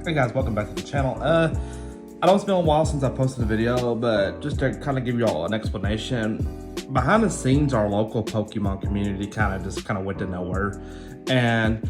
Hey guys, welcome back to the channel. I know it's been a while since I posted a video, but just to kind of give you all an explanation, behind the scenes, our local Pokemon community kind of went to nowhere. And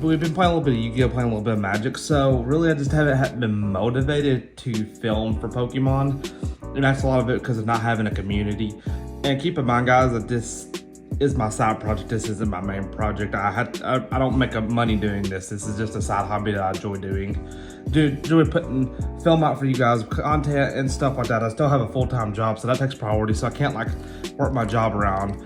we've been playing a little bit of Yu-Gi-Oh, playing a little bit of Magic, so really I just haven't been motivated to film for Pokemon. And that's a lot of it because of not having a community. And keep in mind, guys, that this is my side project. This isn't my main project. I don't make money doing this. This is just a side hobby that I enjoy doing. Enjoy putting film out for you guys, content and stuff like that. I still have a full-time job, so that takes priority. So I can't like work my job around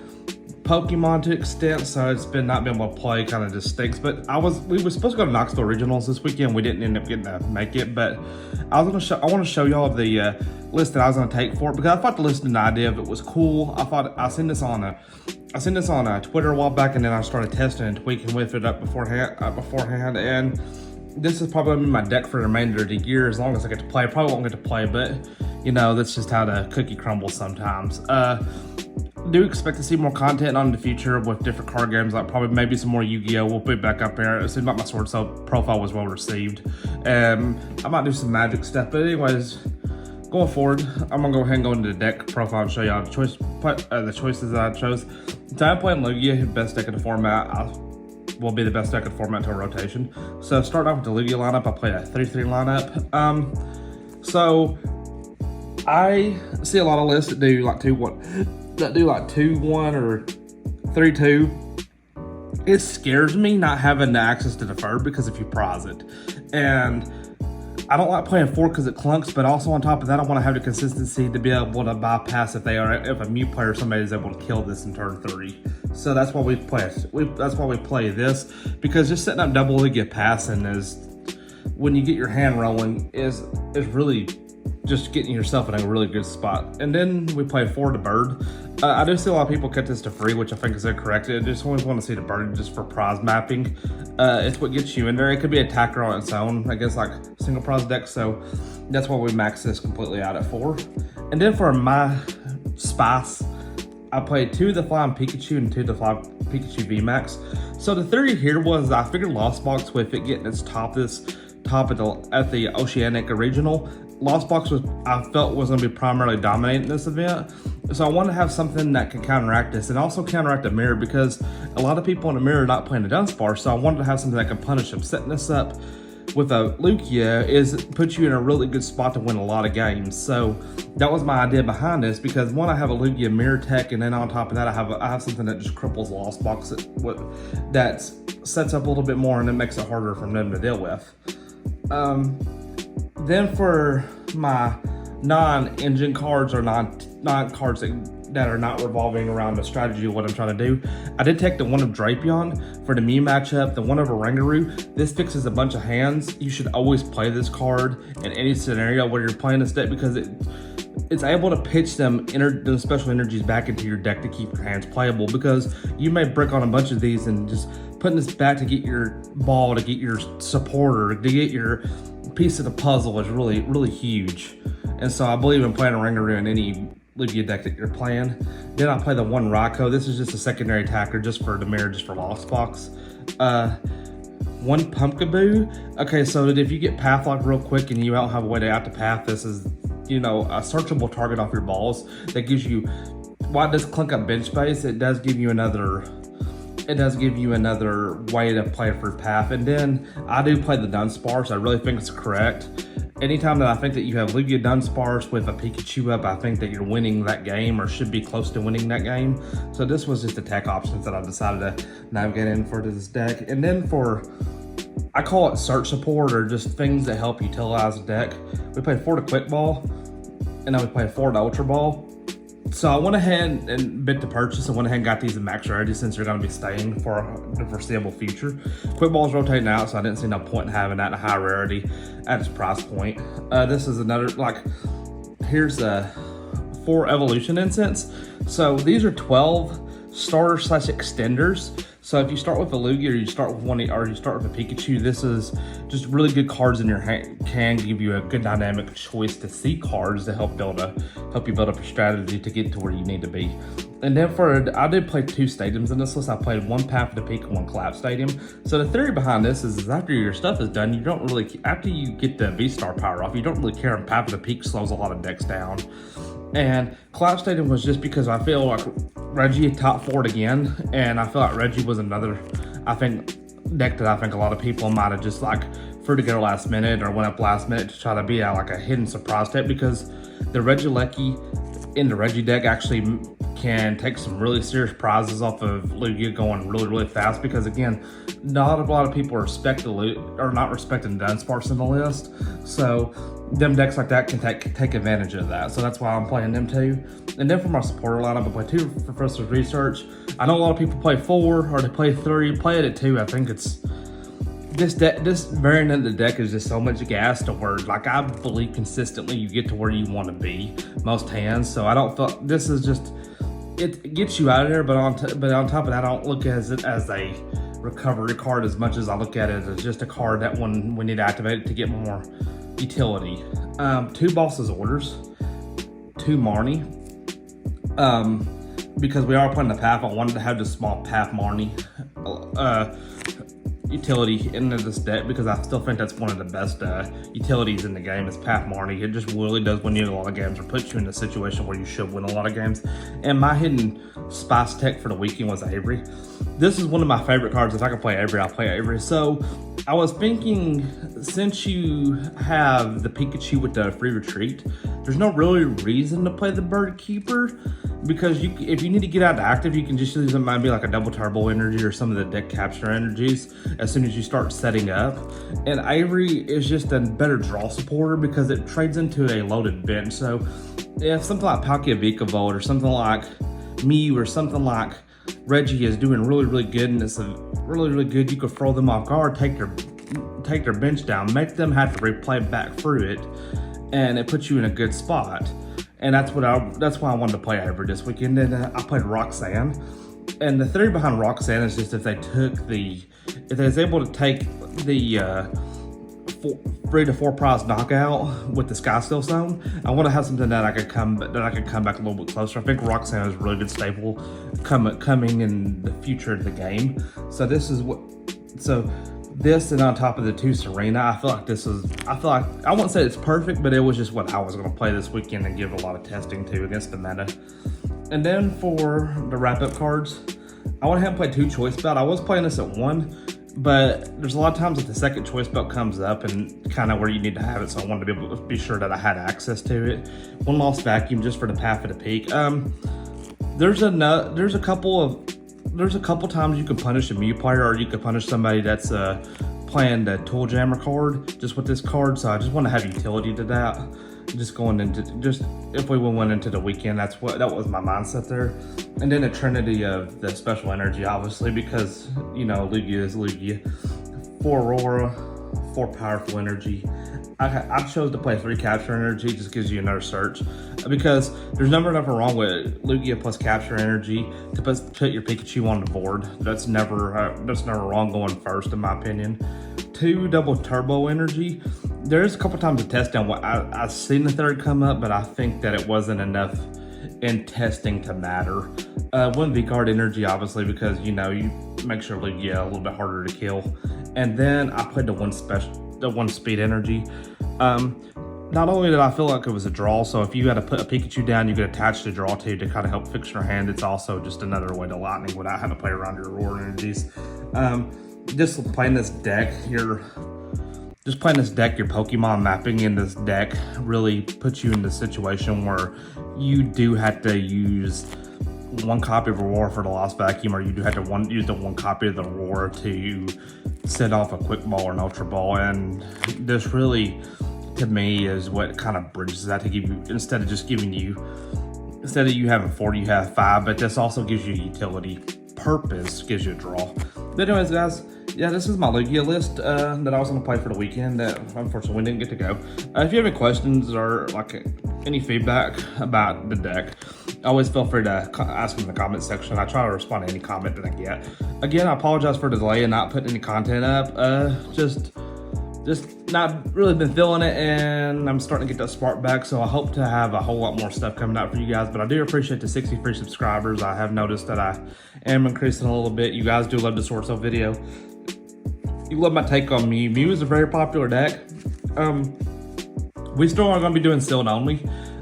Pokemon to an extent. So it's been not being able to play kind of just stinks. But we were supposed to go to Knoxville Regionals this weekend. We didn't end up getting to make it, but I want to show y'all the list that I was gonna take for it because I thought the list and the idea of it was cool. I seen this on Twitter a while back, and then I started testing and tweaking with it up beforehand. And this is probably gonna be my deck for the remainder of the year, as long as I get to play. I probably won't get to play, but you know, that's just how the cookie crumbles sometimes. Do expect to see more content on in the future with different card games, like probably maybe some more Yu-Gi-Oh. We'll put it back up there. It seemed like my Sword Soul profile was well received. I might do some Magic stuff, but anyways, going forward, I'm gonna go ahead and go into the deck profile and show y'all the choices that I chose. So I'm playing Lugia, best deck in the format. Will be the best deck in the format until rotation. So starting off with the Lugia lineup, I played a 3-3 lineup. So I see a lot of lists that do like 2-1 or 3-2. It scares me not having the access to defer because if you prize it, and I don't like playing 4 because it clunks, but also on top of that, I want to have the consistency to be able to bypass if a mute player or somebody is able to kill this in turn 3. So that's why we play it. That's why we play this, because just setting up double Lugia passing is, when you get your hand rolling, is really just getting yourself in a really good spot. And then we play 4 to bird. I do see a lot of people cut this to free, which I think is incorrect. I just always want to see the bird just for prize mapping. It's what gets you in there. It could be attacker on its own, I guess, like single prize deck. So that's why we max this completely out at 4. And then for my spice, I played 2 of the Flying Pikachu and 2 of the Flying Pikachu VMAX. So the theory here was I figured Lost Box, with it getting its top at the Oceanic Regional, Lost Box I felt was going to be primarily dominating this event. So I wanted to have something that could counteract this and also counteract the mirror, because a lot of people in the mirror are not playing the Dunsparce. So I wanted to have something that could punish them. Setting this up with a Lugia puts you in a really good spot to win a lot of games. So that was my idea behind this, because one, I have a Lugia mirror tech, and then on top of that, I have something that just cripples Lost Box that sets up a little bit more, and it makes it harder for them to deal with. Then for my non-engine cards, or non-cards that are not revolving around the strategy of what I'm trying to do, I did take the one of Drapion for the Mew matchup, the one of Rangaroo. This fixes a bunch of hands. You should always play this card in any scenario where you're playing this deck, because it's able to pitch them special energies back into your deck to keep your hands playable, because you may brick on a bunch of these, and just putting this back to get your ball, to get your supporter, to get your piece of the puzzle is really, really huge. And so I believe in playing a Rangaroo in any Lugia deck that you're playing. Then I play the one Raikou. This is just a secondary attacker, just for the mirror, just for Lost Box. One Pumpkaboo. Okay, so that if you get path locked real quick and you don't have a way to out the path, this is, you know, a searchable target off your balls that gives you, while it does clunk up bench space, it does give you another way to play for path. And then I do play the Dunsparce. I really think it's correct. Anytime that I think that you have Lugia Dunsparce with a Pikachu up, I think that you're winning that game, or should be close to winning that game. So this was just the tech options that I decided to navigate in for this deck. And then I call it search support, or just things that help utilize the deck. We played 4 to Quick Ball, and then we played 4 to Ultra Ball. So I went ahead and bid to purchase. I went ahead and got these in max rarity, since they're going to be staying for the foreseeable future. Quick Ball's rotating out, so I didn't see no point in having that in a high rarity at its price point. This is another, here's 4 Evolution Incense. So these are 12 starter / extenders. So if you start with a Lugia, or you start with a Pikachu, this is just really good cards in your hand, can give you a good dynamic choice to see cards to help you build up your strategy to get to where you need to be. And then I did play 2 stadiums in this list. I played one Path of the Peak and one Collapse Stadium. So the theory behind this is after your stuff is done, you don't really, after you get the Vstar power off, you don't really care, and Path of the Peak slows a lot of decks down. And Collapse Stadium was just because I feel like Reggie top 4'd again, and I feel like Reggie was another, I think, deck that I think a lot of people might have just like threw together last minute or went up last minute to try to be like a hidden surprise deck, because the Regieleki in the Reggie deck actually can take some really serious prizes off of Lugia going really, really fast, because again, not a lot of people respect not respecting Dunsparce in the list. So them decks like that can take advantage of that. So that's why I'm playing them too. And then for my supporter lineup, I play 2 Professor's Research. I know a lot of people play 4 or they play 3. Play it at 2. I think it's this variant of the deck is just so much gas to where, like, I believe consistently you get to where you want to be most hands. So I don't feel this is just, it gets you out of there, but on top of that, I don't look at it as a recovery card as much as I look at it as just a card that when we need to activate it to get more utility. 2 Boss's Orders, 2 Marnie. Because we are playing the Path, I wanted to have this small Path Marnie utility into this deck, because I still think that's one of the best utilities in the game is Path Marnie. It just really does win you a lot of games, or puts you in a situation where you should win a lot of games. And my hidden spice tech for the weekend was Avery. This is one of my favorite cards. If I can play Avery, I'll play Avery. So I was thinking, since you have the Pikachu with the free retreat, there's no really reason to play the Bird Keeper, because if you need to get out to active, you can just use them, maybe like a double turbo energy or some of the deck capture energies as soon as you start setting up. And Avery is just a better draw supporter because it trades into a loaded bench. So if something like Palkia Vikavolt or something like Mew or something like Reggie is doing really, really good, and it's a really, really good, you could throw them off guard, take their bench down, make them have to replay back through it, and it puts you in a good spot. And that's why I wanted to play Avery this weekend. And I played Roxanne. And the theory behind Roxanne is just if they was able to take the 3 to 4 prize knockout with the Sky Steel Zone, I want to have something that I could come back a little bit closer. I think Roxanne is a really good staple coming in the future of the game. So this and on top of the 2 Serena, I feel like I won't say it's perfect, but it was just what I was going to play this weekend and give a lot of testing to against the meta. And then for the wrap-up cards, I went ahead and played 2 Choice Belt. I was playing this at 1, but there's a lot of times that the second Choice Belt comes up and kind of where you need to have it, so I wanted to be able to be sure that I had access to it. 1 Lost Vacuum just for the Path of the Peak. There's a couple times you can punish a Mew player, or you can punish somebody that's playing the Tool Jammer card just with this card. So I just want to have utility to that. If we went into the weekend, that was my mindset there. And then a trinity of the special energy, obviously, because Lugia is Lugia. 4 Aurora, 4 powerful energy. I chose to play 3 capture energy, just gives you another search, because there's never nothing wrong with Lugia plus capture energy to put your Pikachu on the board. That's never wrong going first, in my opinion. 2 double turbo energy. There's a couple times of test down what I've seen the third come up, but I think that it wasn't enough in testing to matter. 1 V-Guard energy, obviously, because you make sure Lugia a little bit harder to kill. And then I played the 1 speed energy. Not only did I feel like it was a draw, so if you had to put a Pikachu down, you could attach the draw to kind of help fix your hand. It's also just another way to lightning without having to play around your Aurora energies. Just playing this deck, your Pokemon mapping in this deck really puts you in the situation where you do have to use 1 copy of Aurora for the Lost Vacuum, or you do have to use the 1 copy of the Aurora to set off a Quick Ball or an Ultra Ball. And this really, to me, is what kind of bridges that to give you, instead of you having 4, you have 5, but this also gives you utility purpose, gives you a draw. But anyways, guys, yeah, this is my Lugia list that I was going to play for the weekend that unfortunately we didn't get to go. If you have any questions or like any feedback about the deck, always feel free to ask them in the comment section. I try to respond to any comment that I get. Again, I apologize for the delay in not putting any content up. Just just not really been feeling it, and I'm starting to get that spark back, so I hope to have a whole lot more stuff coming out for you guys. But I do appreciate the 60 free subscribers. I have noticed that I am increasing a little bit. You guys do love the Sword Soul video. You love my take on Mew. Mew is a very popular deck. We still are going to be doing sealed only,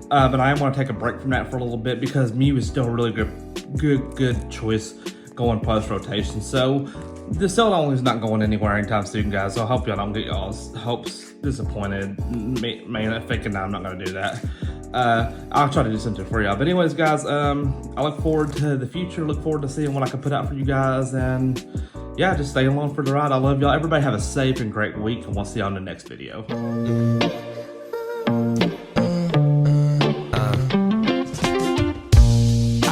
but I am going to take a break from that for a little bit because Mew is still a really good choice going post rotation. So the sealed only is not going anywhere anytime soon, guys. So I hope y'all don't get y'all's hopes disappointed. Man, thinking that I'm not going to do that. I'll try to do something for y'all. But anyways, guys, I look forward to the future. Look forward to seeing what I can put out for you guys. And yeah, just stay along for the ride. I love y'all. Everybody have a safe and great week, and we'll see y'all in the next video.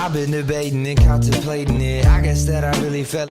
I've been debating and contemplating it. I guess that I really felt